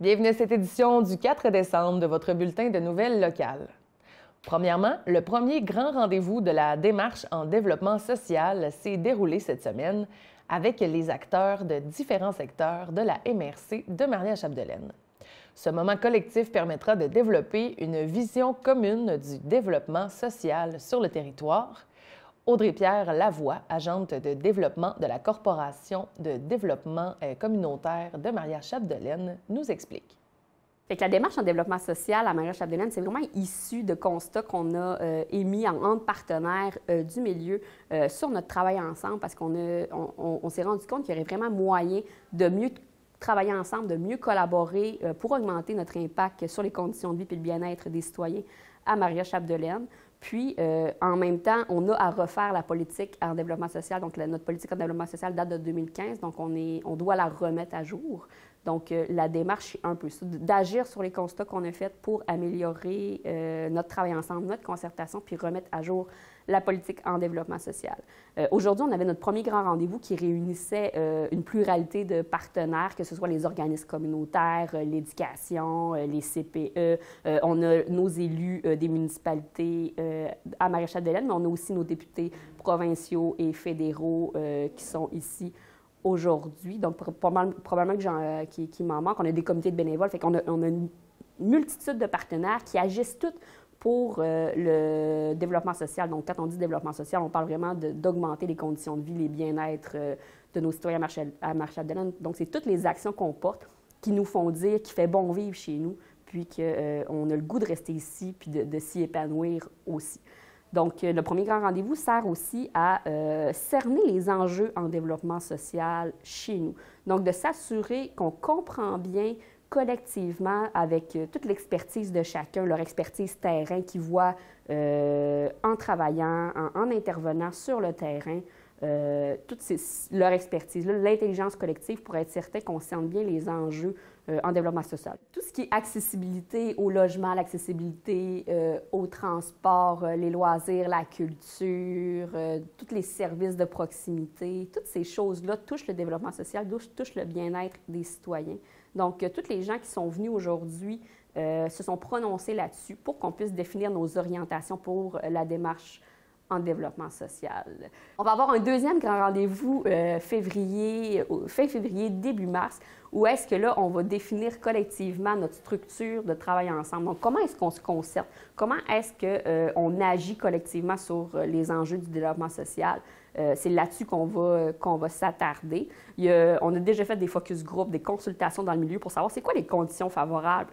Bienvenue à cette édition du 4 décembre de votre bulletin de nouvelles locales. Premièrement, le premier grand rendez-vous de la démarche en développement social s'est déroulé cette semaine avec les acteurs de différents secteurs de la MRC de Maria-Chapdelaine. Ce moment collectif permettra de développer une vision commune du développement social sur le territoire. Audrey-Pierre Lavoie, agente de développement de la Corporation de développement communautaire de Maria-Chapdelaine, nous explique. Fait que la démarche en développement social à Maria-Chapdelaine, c'est vraiment issu de constats qu'on a émis entre partenaires du milieu sur notre travail ensemble parce qu'on s'est rendu compte qu'il y aurait vraiment moyen de mieux travailler ensemble, de mieux collaborer pour augmenter notre impact sur les conditions de vie et le bien-être des citoyens à Maria-Chapdelaine. Puis, en même temps, on a à refaire la politique en développement social. Donc, notre politique en développement social date de 2015, donc on doit la remettre à jour. Donc, la démarche est un peu ça, d'agir sur les constats qu'on a faits pour améliorer notre travail ensemble, notre concertation, puis remettre à jour la politique en développement social. Aujourd'hui, on avait notre premier grand rendez-vous qui réunissait une pluralité de partenaires, que ce soit les organismes communautaires, l'éducation, les CPE. On a nos élus des municipalités à Maria-Chapdelaine, mais on a aussi nos députés provinciaux et fédéraux qui sont ici aujourd'hui. Donc, probablement qu'il m'en manque. On a des comités de bénévoles. Fait qu'on a une multitude de partenaires qui agissent tous pour le développement social. Donc, quand on dit développement social, on parle vraiment d'augmenter les conditions de vie, les bien-être de nos citoyens à Maria-Chapdelaine. Donc, c'est toutes les actions qu'on porte qui nous font dire qu'il fait bon vivre chez nous, puis qu'on a le goût de rester ici, puis de s'y épanouir aussi. Donc, le premier grand rendez-vous sert aussi à cerner les enjeux en développement social chez nous. Donc, de s'assurer qu'on comprend bien collectivement, avec toute l'expertise de chacun, leur expertise terrain, qui voit en travaillant, en intervenant sur le terrain, leur expertise, l'intelligence collective pour être certain qu'on cerne bien les enjeux en développement social. Tout ce qui est accessibilité au logement, l'accessibilité au transport, les loisirs, la culture, tous les services de proximité, toutes ces choses-là touchent le développement social, touchent le bien-être des citoyens. Donc, tous les gens qui sont venus aujourd'hui se sont prononcés là-dessus pour qu'on puisse définir nos orientations pour la démarche en développement social. On va avoir un deuxième grand rendez-vous fin février, début mars, où est-ce que là, on va définir collectivement notre structure de travail ensemble. Donc, comment est-ce qu'on se concerte? Comment est-ce qu'on agit collectivement sur les enjeux du développement social? C'est là-dessus qu'on va s'attarder. On a déjà fait des focus group, des consultations dans le milieu pour savoir c'est quoi les conditions favorables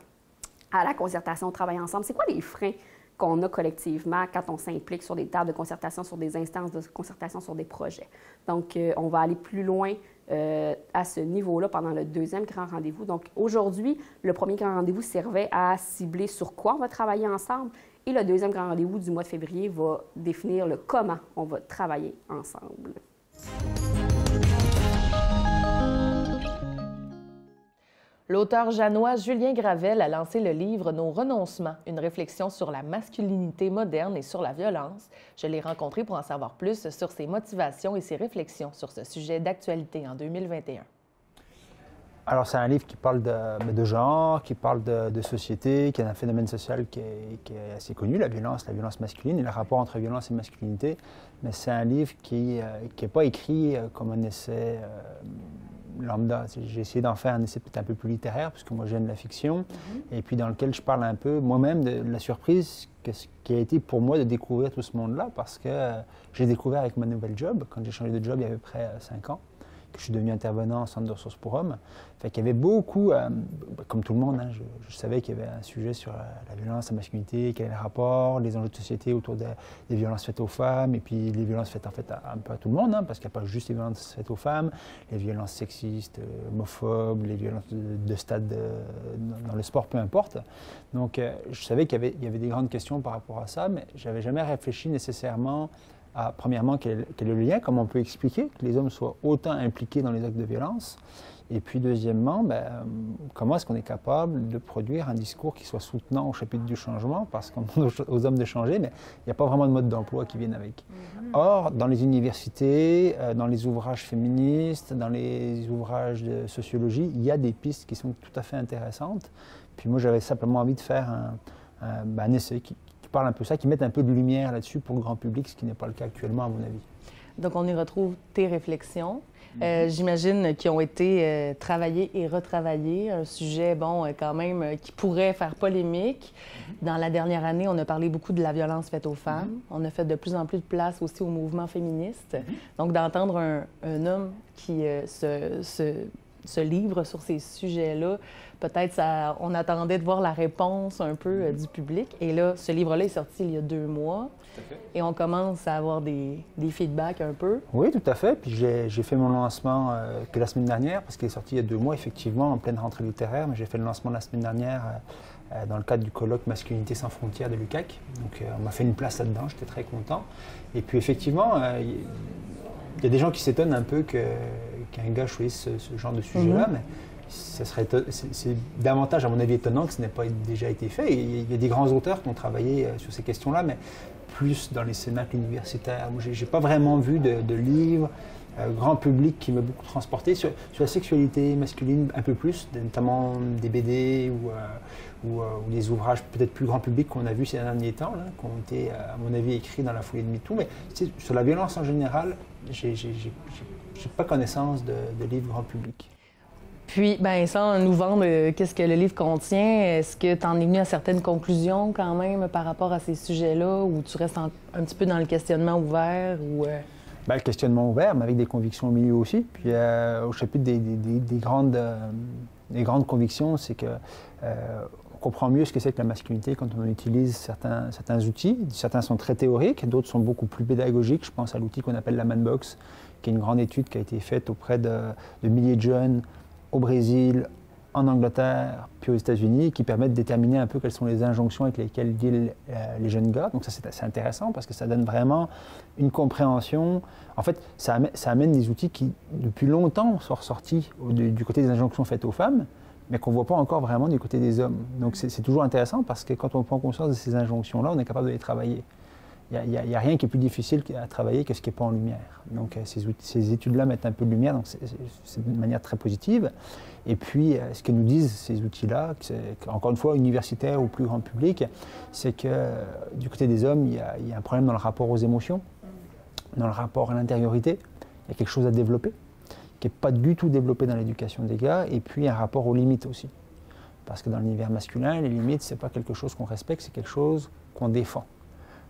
à la concertation au travail ensemble, c'est quoi les freins qu'on a collectivement quand on s'implique sur des tables de concertation, sur des instances de concertation, sur des projets. Donc, on va aller plus loin à ce niveau-là pendant le deuxième grand rendez-vous. Donc, aujourd'hui, le premier grand rendez-vous servait à cibler sur quoi on va travailler ensemble et le deuxième grand rendez-vous du mois de février va définir le comment on va travailler ensemble. L'auteur janois Julien Gravel a lancé le livre « Nos renoncements, une réflexion sur la masculinité moderne et sur la violence ». Je l'ai rencontré pour en savoir plus sur ses motivations et ses réflexions sur ce sujet d'actualité en 2021. Alors, c'est un livre qui parle de genre, qui parle de société, qui est un phénomène social qui est assez connu, la violence masculine et le rapport entre violence et masculinité. Mais c'est un livre qui n'est pas écrit comme un essai lambda. J'ai essayé d'en faire un essai peut-être un peu plus littéraire, parce que moi j'aime la fiction, et puis dans lequel je parle un peu moi-même de la surprise qui a été pour moi de découvrir tout ce monde-là, parce que j'ai découvert avec ma nouvelle job, quand j'ai changé de job il y a à peu près 5 ans, que je suis devenu intervenant en centre de ressources pour hommes. Fait qu'il y avait beaucoup, comme tout le monde, hein, je savais qu'il y avait un sujet sur la violence, la masculinité, quel est le rapport, les enjeux de société autour des violences faites aux femmes, et puis les violences faites en fait un peu à tout le monde, hein, parce qu'il n'y a pas juste les violences faites aux femmes, les violences sexistes, homophobes, les violences de stade dans le sport, peu importe. Donc je savais qu'il y avait des grandes questions par rapport à ça, mais je n'avais jamais réfléchi nécessairement premièrement, quel est le lien, comment on peut expliquer que les hommes soient autant impliqués dans les actes de violence, Et puis deuxièmement, comment est-ce qu'on est capable de produire un discours qui soit soutenant au chapitre du changement, parce qu'on demande aux hommes de changer, mais il n'y a pas vraiment de mode d'emploi qui vienne avec. Or, dans les universités, dans les ouvrages féministes, dans les ouvrages de sociologie, il y a des pistes qui sont tout à fait intéressantes. Puis moi, j'avais simplement envie de faire un essai qui parle un peu ça, qui mette un peu de lumière là-dessus pour le grand public, ce qui n'est pas le cas actuellement, à mon avis. Donc, on y retrouve tes réflexions. J'imagine qu'ils ont été travaillés et retravaillés. Un sujet, quand même, qui pourrait faire polémique. Dans la dernière année, on a parlé beaucoup de la violence faite aux femmes. On a fait de plus en plus de place aussi au mouvement féministe. Donc, d'entendre un homme qui se livre sur ces sujets-là, peut-être on attendait de voir la réponse un peu du public. Et là, ce livre-là est sorti il y a 2 mois. Et on commence à avoir des feedbacks un peu. Oui, tout à fait. Puis j'ai fait mon lancement que la semaine dernière, parce qu'il est sorti il y a 2 mois, effectivement, en pleine rentrée littéraire. Mais j'ai fait le lancement la semaine dernière dans le cadre du colloque Masculinité sans frontières de l'UQAC. Donc on m'a fait une place là-dedans, j'étais très content. Et puis effectivement, il y a des gens qui s'étonnent un peu qu'un gars choisisse ce genre de sujet-là, mais c'est davantage, à mon avis, étonnant que ce n'ait pas déjà été fait. Et il y a des grands auteurs qui ont travaillé sur ces questions-là, mais plus dans les cénacles universitaires. Moi, je n'ai pas vraiment vu de livres grand public qui m'a beaucoup transporté sur la sexualité masculine, un peu plus, notamment des BD ou des ouvrages peut-être plus grand public qu'on a vus ces derniers temps, là, qui ont été, à mon avis, écrits dans la foulée de MeToo. Mais sur la violence en général, j'ai pas connaissance de livres grand public. Puis, sans nous vendre qu'est-ce que le livre contient, est-ce que tu en es venu à certaines conclusions quand même par rapport à ces sujets-là, ou tu restes un petit peu dans le questionnement ouvert? Le questionnement ouvert, mais avec des convictions au milieu aussi. Puis au chapitre des grandes convictions, c'est que on comprend mieux ce que c'est que la masculinité quand on utilise certains outils. Certains sont très théoriques, d'autres sont beaucoup plus pédagogiques. Je pense à l'outil qu'on appelle la Manbox, qui est une grande étude qui a été faite auprès de milliers de jeunes au Brésil, en Angleterre, puis aux États-Unis, qui permettent de déterminer un peu quelles sont les injonctions avec lesquelles dealent les jeunes gars. Donc ça, c'est assez intéressant parce que ça donne vraiment une compréhension. En fait, ça amène des outils qui, depuis longtemps, sont ressortis du côté des injonctions faites aux femmes, mais qu'on ne voit pas encore vraiment du côté des hommes. Donc c'est toujours intéressant parce que quand on prend conscience de ces injonctions-là, on est capable de les travailler. Il n'y a rien qui est plus difficile à travailler que ce qui n'est pas en lumière. Donc ces études-là mettent un peu de lumière, donc c'est d'une manière très positive. Et puis ce que nous disent ces outils-là, encore une fois universitaires ou plus grand public, c'est que du côté des hommes, il y a un problème dans le rapport aux émotions, dans le rapport à l'intériorité. Il y a quelque chose à développer, qui n'est pas du tout développé dans l'éducation des gars, et puis un rapport aux limites aussi. Parce que dans l'univers masculin, les limites, ce n'est pas quelque chose qu'on respecte, c'est quelque chose qu'on défend.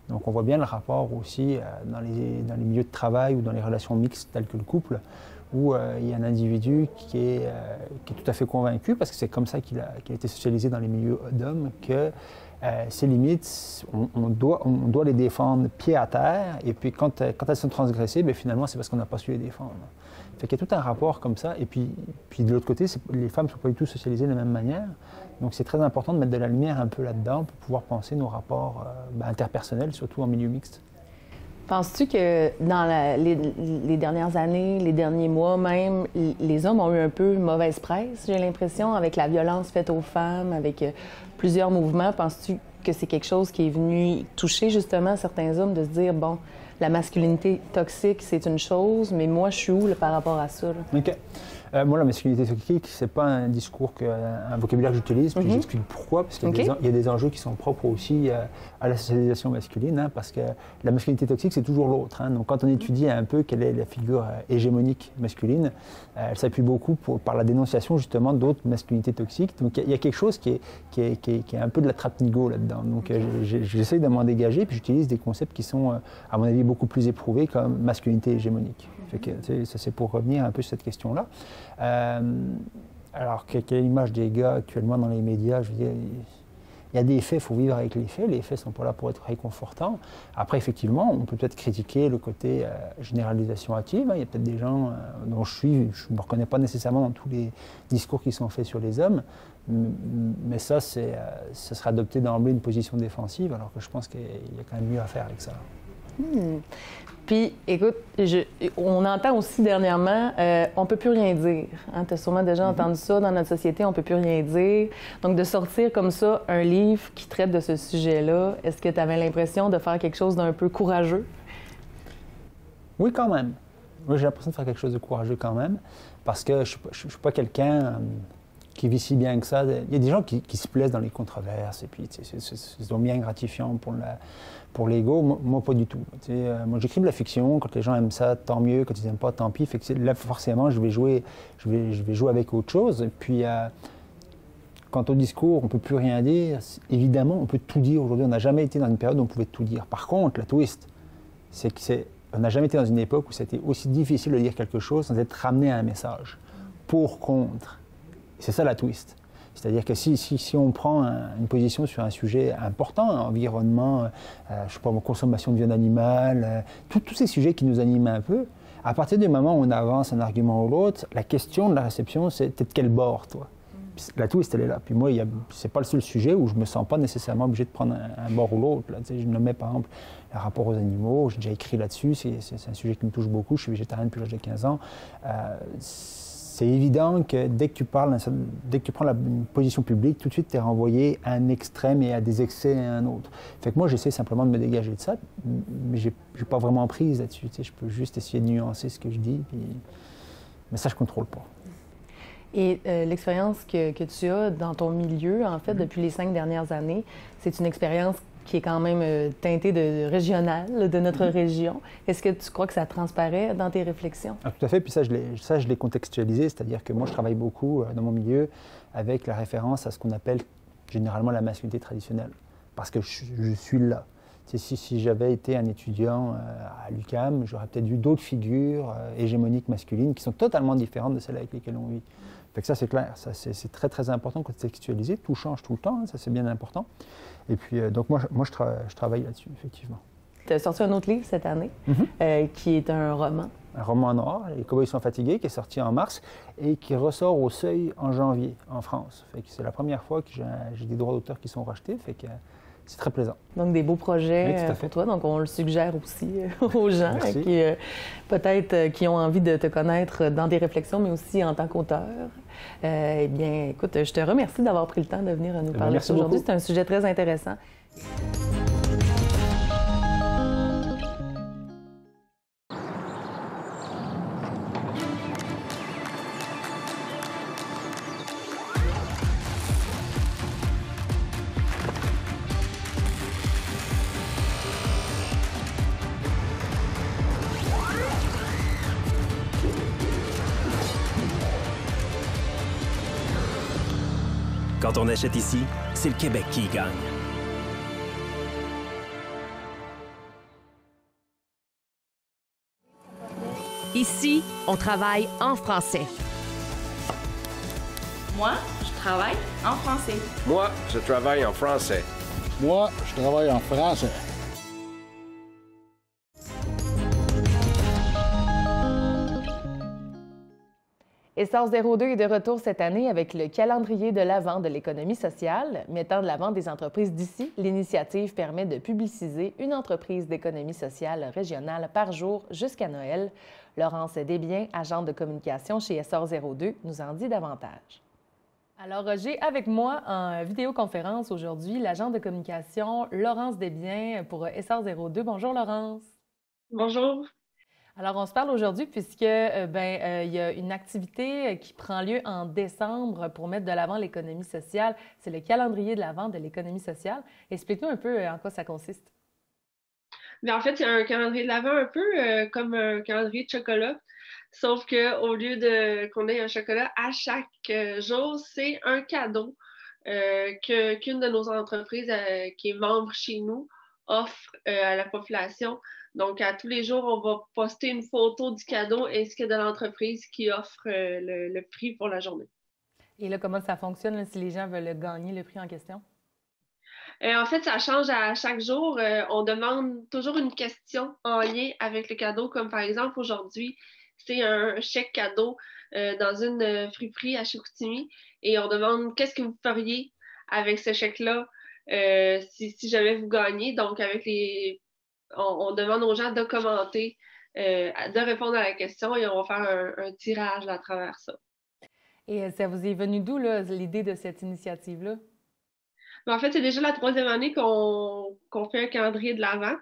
Donc on voit bien le rapport aussi dans les milieux de travail ou dans les relations mixtes telles que le couple, où il y a un individu qui est tout à fait convaincu, parce que c'est comme ça qu'il a été socialisé dans les milieux d'hommes, que ces limites, on doit les défendre pied à terre, et puis quand elles sont transgressées, finalement c'est parce qu'on n'a pas su les défendre. Fait qu'il y a tout un rapport comme ça, et puis de l'autre côté, les femmes ne sont pas du tout socialisées de la même manière. Donc c'est très important de mettre de la lumière un peu là-dedans pour pouvoir penser nos rapports interpersonnels, surtout en milieu mixte. Penses-tu que dans les dernières années, les derniers mois même, les hommes ont eu un peu mauvaise presse, j'ai l'impression, avec la violence faite aux femmes, avec plusieurs mouvements? Penses-tu que c'est quelque chose qui est venu toucher justement certains hommes, de se dire, bon, la masculinité toxique, c'est une chose, mais moi, je suis où par rapport à ça? OK. Moi, la masculinité toxique, c'est pas un discours, un vocabulaire que j'utilise, puis j'explique pourquoi, parce qu'il y a des enjeux qui sont propres aussi à la socialisation masculine, parce que la masculinité toxique, c'est toujours l'autre. Donc, quand on étudie un peu quelle est la figure hégémonique masculine, elle s'appuie beaucoup par la dénonciation, justement, d'autres masculinités toxiques. Donc, il y a quelque chose qui est un peu de la trappe-nigo là-dedans. Donc, j'essaie de m'en dégager, puis j'utilise des concepts qui sont, à mon avis, beaucoup plus éprouvés, comme masculinité hégémonique. Fait que, ça, c'est pour revenir un peu sur cette question-là. Alors, quelle est l'image des gars actuellement dans les médias? Je veux dire, il y a des faits, il faut vivre avec les faits. Les faits ne sont pas là pour être réconfortants. Après, effectivement, on peut peut-être critiquer le côté généralisation hâtive. Il y a peut-être des gens dont je ne me reconnais pas nécessairement dans tous les discours qui sont faits sur les hommes. Mais ça serait adopter d'emblée une position défensive, alors que je pense qu'il y a quand même mieux à faire avec ça. Puis, écoute, on entend aussi dernièrement, on peut plus rien dire. Hein? Tu as sûrement déjà entendu ça dans notre société, on peut plus rien dire. Donc, de sortir comme ça un livre qui traite de ce sujet-là, est-ce que tu avais l'impression de faire quelque chose d'un peu courageux? Oui, quand même. Oui, j'ai l'impression de faire quelque chose de courageux quand même, parce que je ne suis pas quelqu'un qui vit si bien que ça. Il y a des gens qui se plaisent dans les controverses, et puis c'est donc bien gratifiant pour l'ego. Moi, pas du tout. Moi, j'écris de la fiction. Quand les gens aiment ça, tant mieux. Quand ils n'aiment pas, tant pis. Fait que là, forcément, je vais jouer avec autre chose. Et puis, quant au discours, on ne peut plus rien dire. Évidemment, on peut tout dire aujourd'hui. On n'a jamais été dans une période où on pouvait tout dire. Par contre, la twist, c'est qu'on n'a jamais été dans une époque où c'était aussi difficile de dire quelque chose sans être ramené à un message. Pour, contre. C'est ça la twist. C'est-à-dire que si on prend une position sur un sujet important, environnement, je sais pas, consommation de viande animale, tous ces sujets qui nous animent un peu, à partir du moment où on avance un argument ou l'autre, la question de la réception, c'est t'es de quel bord, toi? Puis la twist, elle est là. Puis moi, c'est pas le seul sujet où je me sens pas nécessairement obligé de prendre un bord ou l'autre. Je nommais par exemple le rapport aux animaux, j'ai déjà écrit là-dessus, c'est un sujet qui me touche beaucoup, je suis végétarien depuis l'âge de 15 ans. C'est évident que dès que tu prends une position publique, tout de suite, tu es renvoyé à un extrême et à des excès et à un autre. Fait que moi, j'essaie simplement de me dégager de ça, mais je n'ai pas vraiment prise là-dessus. Je peux juste essayer de nuancer ce que je dis, mais ça, je ne contrôle pas. Et l'expérience que tu as dans ton milieu, en fait, depuis les 5 dernières années, c'est une expérience qui est quand même teintée de régionale, de notre région. Est-ce que tu crois que ça transparaît dans tes réflexions? Ah, tout à fait, puis ça, je l'ai contextualisé, c'est-à-dire que moi, je travaille beaucoup dans mon milieu avec la référence à ce qu'on appelle généralement la masculinité traditionnelle, parce que je suis là. Si j'avais été un étudiant à l'UQAM, j'aurais peut-être vu d'autres figures hégémoniques masculines qui sont totalement différentes de celles avec lesquelles on vit. Fait que ça, c'est clair, c'est très, très important de contextualiser. Tout change tout le temps, hein, ça, c'est bien important. Et puis, donc, moi je travaille là-dessus, effectivement. Tu as sorti un autre livre cette année, qui est un roman. Un roman noir, Les Cowboys sont fatigués, qui est sorti en mars et qui ressort au Seuil en janvier, en France. Fait que c'est la première fois que j'ai des droits d'auteur qui sont rachetés, fait que c'est très plaisant. Donc, des beaux projets oui, pour toi. Donc, on le suggère aussi aux gens Merci. qui, peut-être, qui ont envie de te connaître dans des réflexions, mais aussi en tant qu'auteur. Eh bien, écoute, je te remercie d'avoir pris le temps de venir nous parler aujourd'hui. C'est un sujet très intéressant. Quand on achète ici, c'est le Québec qui y gagne. Ici, on travaille en français. Moi, je travaille en français. Moi, je travaille en français. Moi, je travaille en français. Essor 02 est de retour cette année avec le calendrier de l'Avent de l'économie sociale. Mettant de l'avant des entreprises d'ici, l'initiative permet de publiciser une entreprise d'économie sociale régionale par jour jusqu'à Noël. Laurence Desbiens, agente de communication chez Essor 02, nous en dit davantage. Alors, j'ai avec moi en vidéoconférence aujourd'hui l'agente de communication Laurence Desbiens pour Essor 02. Bonjour Laurence. Bonjour. Alors, on se parle aujourd'hui puisque il y a une activité qui prend lieu en décembre pour mettre de l'avant l'économie sociale. C'est le calendrier de l'Avent de l'économie sociale. Explique-nous un peu en quoi ça consiste. Bien, en fait, c'est un calendrier de l'Avent un peu comme un calendrier de chocolat, sauf qu'au lieu qu'on ait un chocolat à chaque jour, c'est un cadeau qu'une de nos entreprises qui est membre chez nous offre à la population. Donc, à tous les jours, on va poster une photo du cadeau ainsi que de l'entreprise qui offre le prix pour la journée. Et là, comment ça fonctionne là, si les gens veulent gagner le prix en question? En fait, ça change à chaque jour. On demande toujours une question en lien avec le cadeau, comme par exemple aujourd'hui, c'est un chèque cadeau dans une friperie à Chicoutimi et on demande qu'est-ce que vous feriez avec ce chèque-là si jamais vous gagnez. Donc, avec les on demande aux gens de commenter, de répondre à la question et on va faire un tirage à travers ça. Et ça vous est venu d'où, là, l'idée de cette initiative-là? Mais en fait, c'est déjà la 3e année qu'on fait un calendrier de l'Avent.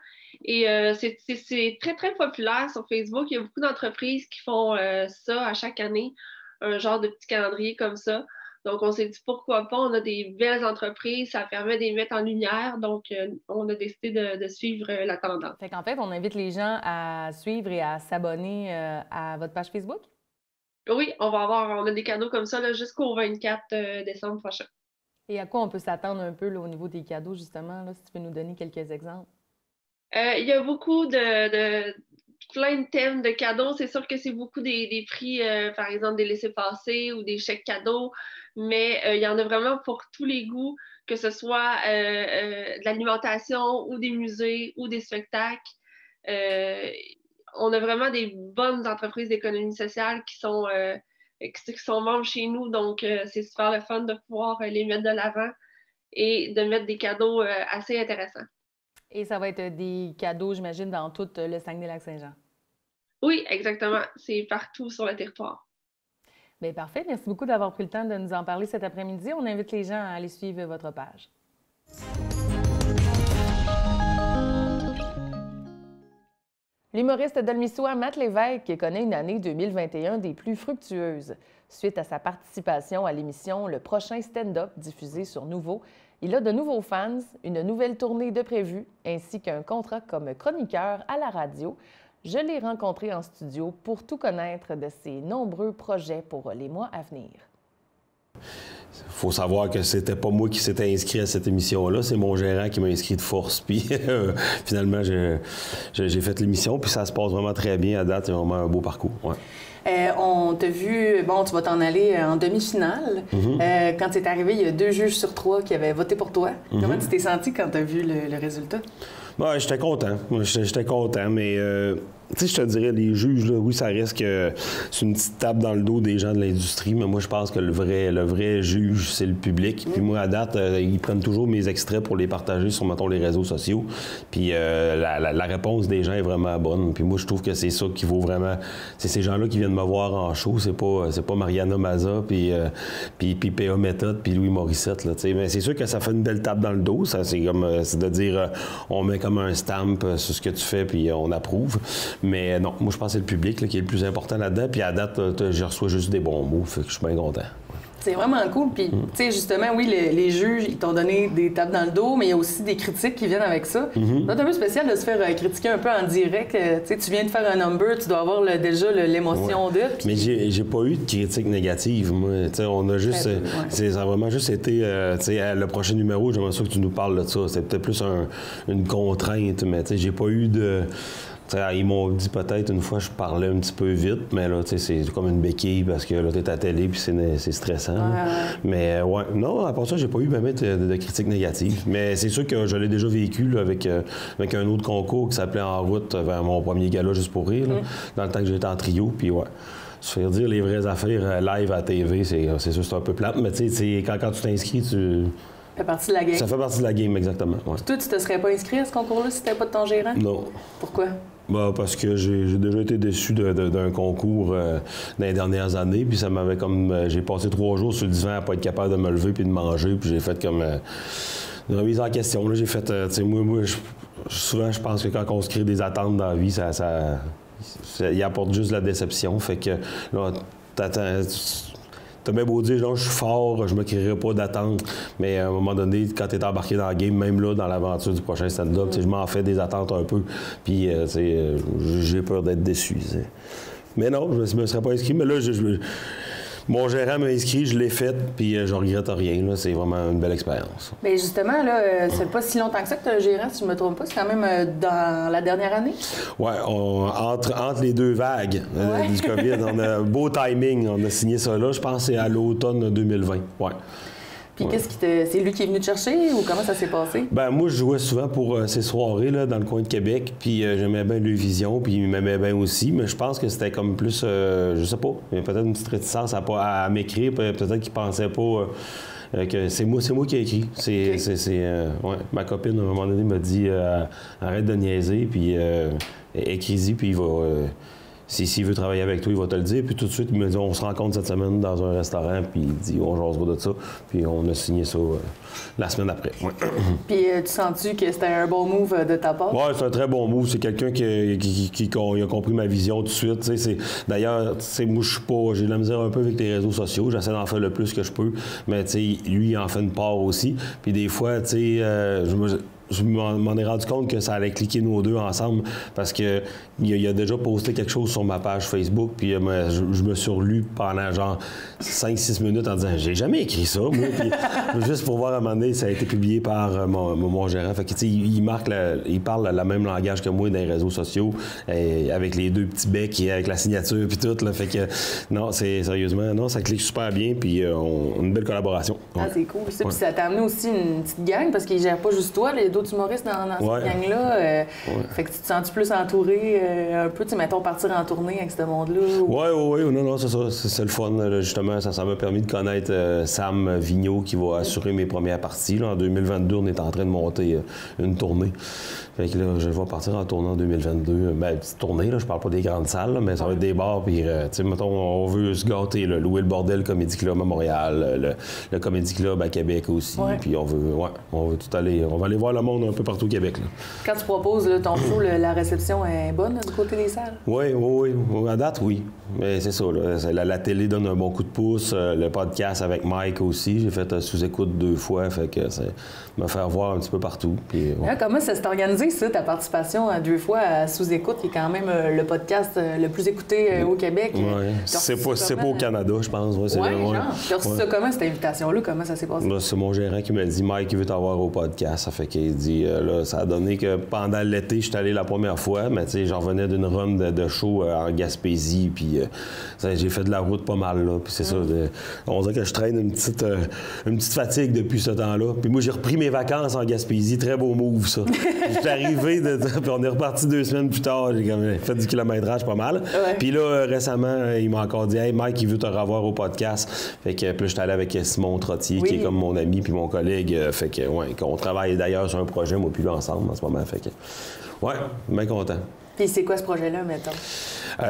Et c'est très, très populaire sur Facebook. Il y a beaucoup d'entreprises qui font ça à chaque année, un genre de petit calendrier comme ça. Donc, on s'est dit pourquoi pas, on a des belles entreprises, ça permet de les mettre en lumière. Donc, on a décidé de suivre la tendance. Fait qu'en fait, on invite les gens à suivre et à s'abonner à votre page Facebook? Oui, on a des cadeaux comme ça là, jusqu'au 24 décembre prochain. Et à quoi on peut s'attendre un peu là, au niveau des cadeaux, justement, là, si tu peux nous donner quelques exemples? Il y a beaucoup plein de thèmes de cadeaux. C'est sûr que c'est beaucoup des prix, par exemple, des laissez-passer ou des chèques cadeaux, mais il y en a vraiment pour tous les goûts, que ce soit de l'alimentation ou des musées ou des spectacles. On a vraiment des bonnes entreprises d'économie sociale qui sont membres chez nous, donc c'est super le fun de pouvoir les mettre de l'avant et de mettre des cadeaux assez intéressants. Et ça va être des cadeaux, j'imagine, dans tout le Saguenay-Lac-Saint-Jean? Oui, exactement. C'est partout sur le territoire. Bien, parfait. Merci beaucoup d'avoir pris le temps de nous en parler cet après-midi. On invite les gens à aller suivre votre page. L'humoriste d'Olmissois, Matt Lévesque, connaît une année 2021 des plus fructueuses. Suite à sa participation à l'émission Le prochain stand-up diffusé sur Nouveau, il a de nouveaux fans, une nouvelle tournée de prévue, ainsi qu'un contrat comme chroniqueur à la radio. Je l'ai rencontré en studio pour tout connaître de ses nombreux projets pour les mois à venir. Il faut savoir que c'était pas moi qui s'étais inscrit à cette émission-là, c'est mon gérant qui m'a inscrit de force. Puis finalement, j'ai fait l'émission, puis ça se passe vraiment très bien à date. C'est vraiment un beau parcours. Ouais. On t'a vu, bon, tu vas t'en aller en demi-finale. Quand tu es arrivé, il y a 2 juges sur 3 qui avaient voté pour toi. Comment tu t'es senti quand tu as vu le résultat? Ouais, j'étais content. J'étais content, mais tu sais, je te dirais, les juges, là, oui, ça reste que c'est une petite tape dans le dos des gens de l'industrie, mais moi, je pense que le vrai juge, c'est le public. Puis moi, à date, ils prennent toujours mes extraits pour les partager sur, mettons, les réseaux sociaux. Puis la réponse des gens est vraiment bonne. Puis moi, je trouve que c'est ça qui vaut vraiment... C'est ces gens-là qui viennent me voir en show. C'est pas Mariana Maza, puis P.A. Méthode, puis Louis Morissette, là, tu sais. Mais c'est sûr que ça fait une belle tape dans le dos. Ça, c'est de dire, on met comme un stamp sur ce que tu fais, puis on approuve. Mais non, moi, je pense que c'est le public là, qui est le plus important là-dedans. Puis à date, je reçois juste des bons mots. Fait que je suis bien content. C'est vraiment cool. Puis, tu sais, justement, oui, les juges, ils t'ont donné des tapes dans le dos, mais il y a aussi des critiques qui viennent avec ça. C'est un peu spécial de se faire critiquer un peu en direct. Tu sais, tu viens de faire un number, tu dois avoir déjà l'émotion de. Puis... Mais j'ai pas eu de critiques négatives, moi. Tu sais, on a juste... Ça a vraiment juste été... tu sais, le prochain numéro, j'aimerais ça que tu nous parles de ça. C'est peut-être plus une contrainte, mais tu sais, j'ai pas eu de... T'sais, ils m'ont dit peut-être une fois je parlais un petit peu vite, mais là, c'est comme une béquille parce que là, t'es à la télé puis c'est stressant. Mais ouais, non, à part ça, j'ai pas eu même de critiques négatives. Mais c'est sûr que je l'ai déjà vécu là, avec un autre concours qui s'appelait En route vers mon premier gala juste pour rire, là, dans le temps que j'étais en trio, puis ouais. Se faire dire les vraies affaires live à la TV, c'est sûr c'est un peu plate, mais tu sais, quand tu t'inscris, tu... Ça fait partie de la game. Ça fait partie de la game, exactement. Ouais. Toi, tu te serais pas inscrit à ce concours-là si t'avais pas de ton gérant? Non. Pourquoi? Bah, parce que j'ai déjà été déçu d'un concours dans les dernières années, puis ça m'avait comme... j'ai passé 3 jours sur le divan à pas être capable de me lever puis de manger, puis j'ai fait comme... une remise en question. Là, j'ai fait... tu sais, moi souvent, je pense que quand on se crée des attentes dans la vie, ça il apporte juste de la déception. Fait que là, t'as bien beau dire, genre, je suis fort, je me créerai pas d'attente. Mais à un moment donné, quand t'es embarqué dans le game, même là, dans l'aventure du prochain stand-up, je m'en fais des attentes un peu. Puis, j'ai peur d'être déçu. T'sais. Mais non, je me serais pas inscrit. Mais là, mon gérant m'a inscrit, je l'ai fait, puis je regrette rien. Là, c'est vraiment une belle expérience. Bien, justement, là, c'est pas si longtemps que ça que tu as un gérant, si je me trompe pas. C'est quand même dans la dernière année? Oui, entre les 2 vagues du COVID, on a beau timing. On a signé ça là. Je pense que c'est à l'automne 2020. Ouais. Puis qu'est-ce qui c'est lui qui est venu te chercher ou comment ça s'est passé? Ben moi, je jouais souvent pour ces soirées là, dans le coin de Québec, puis j'aimais bien le Vision, puis il m'aimait bien aussi, mais je pense que c'était comme plus, je sais pas, il y a peut-être une petite réticence à m'écrire, peut-être qu'il pensait pas que c'est moi qui ai écrit. Ouais. Ma copine, à un moment donné, m'a dit arrête de niaiser, puis écris-y, puis il va... S'il veut travailler avec toi, il va te le dire. Puis tout de suite, il me dit on se rencontre cette semaine dans un restaurant, puis il dit on jasera de ça. Puis on a signé ça la semaine après. Ouais. Puis tu sens-tu que c'était un bon move de ta part? Oui, c'est un très bon move. C'est quelqu'un qui a compris ma vision tout de suite. D'ailleurs, moi, j'ai de la misère un peu avec les réseaux sociaux. J'essaie d'en faire le plus que je peux. Mais lui, il en fait une part aussi. Puis des fois, je m'en ai rendu compte que ça allait cliquer nous deux ensemble parce que il a déjà posté quelque chose sur ma page Facebook, puis je me suis relu pendant genre 5-6 minutes en disant « J'ai jamais écrit ça, moi! » Puis juste pour voir à un moment donné, ça a été publié par mon gérant. Fait que, il parle le même langage que moi dans les réseaux sociaux, avec les deux petits becs et avec la signature puis tout. Là. Fait que, non, sérieusement, non, ça clique super bien, puis on a une belle collaboration. Ah, c'est cool. Ça, puis ça t'a amené aussi une petite gang, parce qu'il ne gère pas juste toi, les d'autres humoristes dans cette gang-là. Fait que tu te sens plus entouré un peu, mettons, partir en tournée avec ce monde-là? Oui, non, c'est ça. C'est le fun, là, justement. Ça m'a permis de connaître Sam Vigneault, qui va assurer mes premières parties. Là. En 2022, on est en train de monter une tournée. Fait que là, je vais partir en tournée en 2022. Petite tournée, là, je parle pas des grandes salles, là, mais ça va être des bars. Puis, tu sais, mettons, on veut se gâter, là, louer le Bordel Comedy Club à Montréal, le Comedy Club à Québec aussi. Puis on veut tout aller. On va aller voir le monde un peu partout au Québec. Là. Quand tu proposes là, ton show, la réception est bonne du côté des salles? Oui. À date, oui. Mais c'est ça. Là. La télé donne un bon coup de pouce. Le podcast avec Mike aussi. J'ai fait sous-écoute 2 fois. Fait que ça m'a fait voir un petit peu partout. Puis, comment ça s'est organisé, ça, ta participation à 2 fois à sous-écoute, qui est quand même le podcast le plus écouté au Québec? Oui. C'est pas au Canada, je pense. Tu as reçu ça comment, cette invitation-là? Comment ça s'est passé? Là, c'est mon gérant qui m'a dit « Mike, il veut t'avoir au podcast. » Ça fait qu'il dit là, ça a donné que pendant l'été, je suis allé la première fois, mais tu sais, j'en revenais d'une run de show en Gaspésie, puis j'ai fait de la route pas mal, là. Puis c'est ça, on dirait que je traîne une petite fatigue depuis ce temps-là. Puis moi, j'ai repris mes vacances en Gaspésie. Très beau move, ça. J'étais arrivé, puis on est reparti 2 semaines plus tard. J'ai fait du kilométrage pas mal. Puis là, récemment, il m'a encore dit « Hey, Mike, il veut te revoir au podcast. » Fait que puis là, j'étais allé avec Simon Trottier, qui est comme mon ami puis mon collègue. Fait que, qu'on travaille d'ailleurs sur un projet, moi puis lui, ensemble en ce moment. Fait que, bien content. Puis c'est quoi ce projet-là, mettons?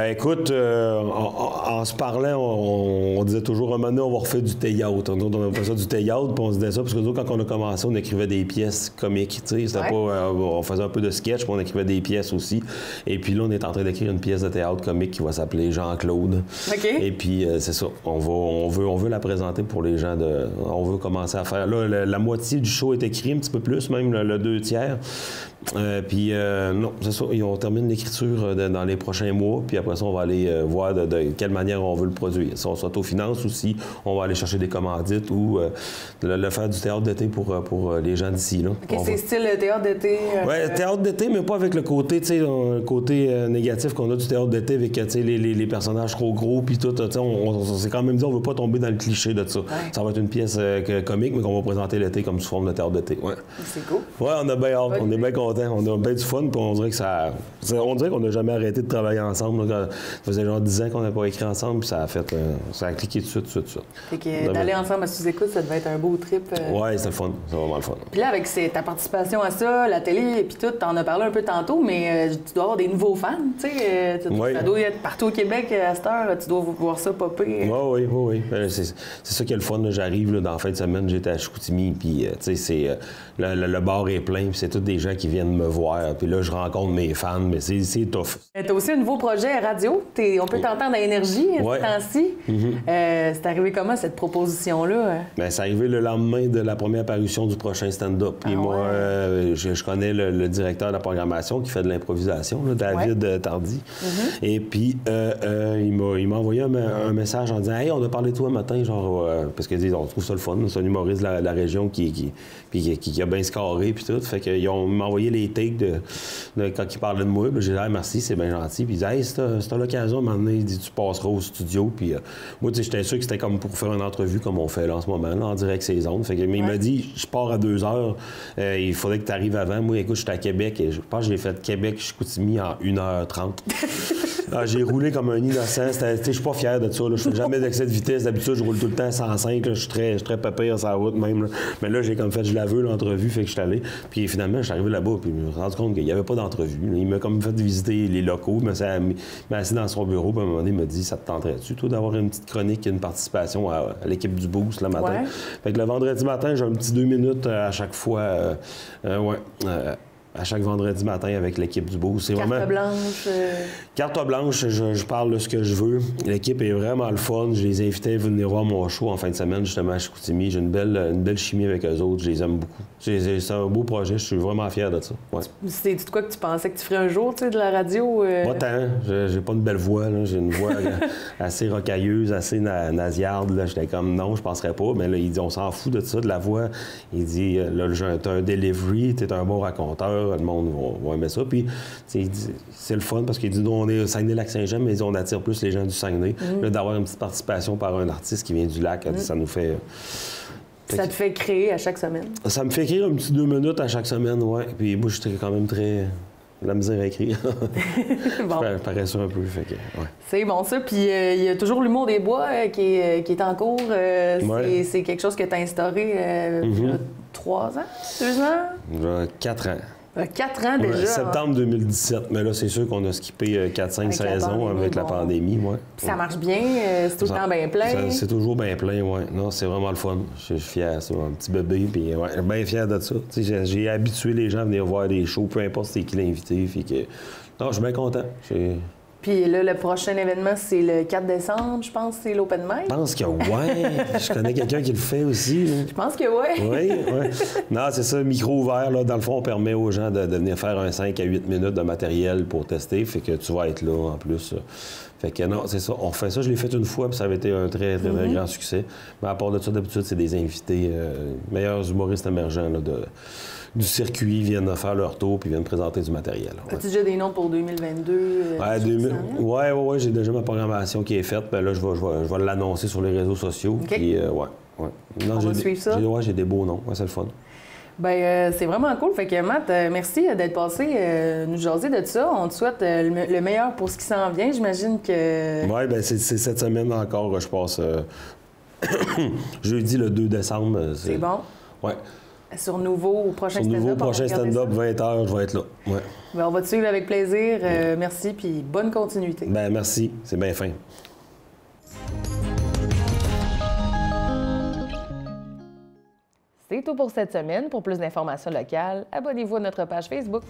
Écoute, en se parlant, on disait toujours, un moment donné, on va refaire du théâtre. On appelait ça du théâtre, puis on se disait ça, parce que nous, quand on a commencé, on écrivait des pièces comiques, tu sais. C'était pas... on faisait un peu de sketch, puis on écrivait des pièces aussi. Et puis là, on est en train d'écrire une pièce de théâtre comique qui va s'appeler Jean-Claude. Et puis, c'est ça. On veut la présenter pour les gens de... On veut commencer à faire... Là, la moitié du show est écrit, un petit peu plus, même le 2/3. Puis, non, c'est ça. On termine l'écriture dans les prochains mois, puis après ça, on va aller voir de quelle manière on veut le produire. Si on s'autofinance aussi, on va aller chercher des commandites ou le faire du théâtre d'été pour les gens d'ici. C'est style théâtre d'été? Oui, théâtre d'été, mais pas avec le côté, tu sais, le côté négatif qu'on a du théâtre d'été avec, tu sais, les personnages trop gros, puis tout. Tu sais, on s'est quand même dit, on veut pas tomber dans le cliché de ça. Ça va être une pièce comique, mais qu'on va présenter l'été comme sous forme de théâtre d'été. C'est cool. Oui, on a bien hâte. On est bien contents. On a bien du fun, puis on dirait que on dirait qu'on n'a jamais arrêté de travailler ensemble. Ça faisait genre 10 ans qu'on n'a pas écrit ensemble, puis ça a cliqué tout de suite. Fait que d'aller ensemble à sous-écoute, ça devait être un beau trip. Oui, c'est le fun. C'est vraiment le fun. Puis là, avec ta participation à ça, la télé et puis tout, t'en as parlé un peu tantôt, mais tu dois avoir des nouveaux fans, tu sais. Ça doit être partout au Québec à cette heure, tu dois voir ça popper. Oui. C'est ça qui est le fun. Là. J'arrive dans la fin de semaine, j'étais à Chicoutimi, puis tu sais, le bar est plein, puis c'est tous des gens qui viennent me voir. Puis là, je rencontre mes fans, mais c'est tough. T'as aussi un nouveau projet radio. On peut t'entendre à Énergie ce temps-ci. C'est arrivé comment, cette proposition-là? Bien, c'est arrivé le lendemain de la première parution du prochain stand-up. Puis moi, je connais le directeur de la programmation qui fait de l'improvisation, là, David Tardy. Et puis, il m'a envoyé un message en disant « Hey, on a parlé de toi un matin, genre... parce qu'ils disent, on trouve ça le fun, c'est un humoriste de la région qui a bien scoré, puis tout. Fait qu'ils m'ont envoyé les takes de quand il parlait de moi. J'ai dit, merci, c'est bien gentil. Puis ils disaient, hey, c'est à l'occasion, à un moment donné, il dit, tu passeras au studio. Puis moi, tu sais, j'étais sûr que c'était comme pour faire une entrevue comme on fait là en ce moment, là, en direct ces ondes. Fait que, mais il m'a dit, je pars à 2 heures, il faudrait que tu arrives avant. Moi, écoute, j'étais à Québec et je pense que j'ai fait Québec-Chicoutimi en 1h30. J'ai roulé comme un innocent. Je suis pas fier de ça. Là. Je fais jamais d'excès de vitesse. D'habitude, je roule tout le temps à 105. Là. Je suis très pépère sur la route même. Là. Mais là, j'ai comme fait, je la veux, l'entrevue, fait que je suis allé. Puis finalement, je suis arrivé là-bas, puis je me suis rendu compte qu'il n'y avait pas d'entrevue. Il m'a comme fait visiter les locaux. Il m'a assis dans son bureau, puis à un moment donné, il m'a dit, ça te tenterait-tu, toi, d'avoir une petite chronique, une participation à l'équipe du Boost le matin? Ouais. Fait que le vendredi matin, j'ai un petit 2 minutes à chaque fois. À chaque vendredi matin avec l'équipe du Boost. Carte blanche. Carte blanche, je parle de ce que je veux. L'équipe est vraiment le fun. Je les ai invités à venir voir mon show en fin de semaine, justement, à Chicoutimi. J'ai une belle chimie avec eux autres. Je les aime beaucoup. C'est un beau projet. Je suis vraiment fier de ça. Ouais. C'est de quoi que tu pensais que tu ferais un jour, tu sais, de la radio? Pas tant. J'ai pas une belle voix. Là. J'ai une voix assez rocailleuse, assez nasillarde. J'étais comme, non, je penserais pas. Mais là, il dit, on s'en fout de ça, de la voix. Il dit, là, t'as un delivery, t'es un bon raconteur. Le monde va aimer ça. Puis, c'est le fun parce qu'il dit, nous, on est au Saguenay-Lac-Saint-Jean, mais on attire plus les gens du Saguenay. Là, d'avoir une petite participation par un artiste qui vient du lac, ça nous fait... Ça te fait créer à chaque semaine? Ça me fait écrire un petit 2 minutes à chaque semaine, oui. Puis moi, j'étais quand même très... la misère à écrire. Bon. Je parais ça un peu, fait que, ouais. C'est bon ça, puis il y a toujours l'humour des bois qui est en cours. Ouais. C'est quelque chose que tu as instauré il y a 3 ans, 2 ans? 4 ans. 4 ans déjà. Septembre 2017, mais là, c'est sûr qu'on a skippé 4-5 saisons avec la pandémie. Ouais. Puis ça marche bien, c'est tout le temps bien plein. C'est toujours bien plein, oui. Non, c'est vraiment le fun. Je suis fier, c'est un petit bébé, puis ouais, bien fier de ça. J'ai habitué les gens à venir voir des shows, peu importe c'est qui l'invité. Non, je suis bien content. Puis là, le prochain événement, c'est le 4 décembre, je pense, c'est l'Open Mic. Je pense que oui. Je connais quelqu'un qui le fait aussi. Là. Je pense que oui. Oui. Non, c'est ça, micro ouvert. Là, dans le fond, on permet aux gens de venir faire un 5 à 8 minutes de matériel pour tester. Fait que tu vas être là en plus. Fait que non, c'est ça. On refait ça. Je l'ai fait une fois, puis ça avait été un très grand succès. Mais à part de ça, d'habitude, c'est des invités, meilleurs humoristes émergents là, du circuit, viennent faire leur tour puis viennent présenter du matériel. Ouais. As-tu déjà des noms pour 2022? Oui, j'ai déjà ma programmation qui est faite. Ben là, je vais l'annoncer sur les réseaux sociaux. Okay. Puis, Non, on va suivre ça. J'ai des beaux noms. Ouais, c'est le fun. Bien, c'est vraiment cool. Fait que, Matt, merci d'être passé nous jaser de ça. On te souhaite le meilleur pour ce qui s'en vient. J'imagine que... Oui, bien, c'est cette semaine encore. Je passe jeudi, le 2 décembre. C'est bon? Oui. Sur Nouveau, au prochain stand-up. Prochain stand-up, 20h, je vais être là. Ouais. Bien, on va te suivre avec plaisir. Merci, puis bonne continuité. Ben merci. C'est bien fin. C'est tout pour cette semaine. Pour plus d'informations locales, abonnez-vous à notre page Facebook.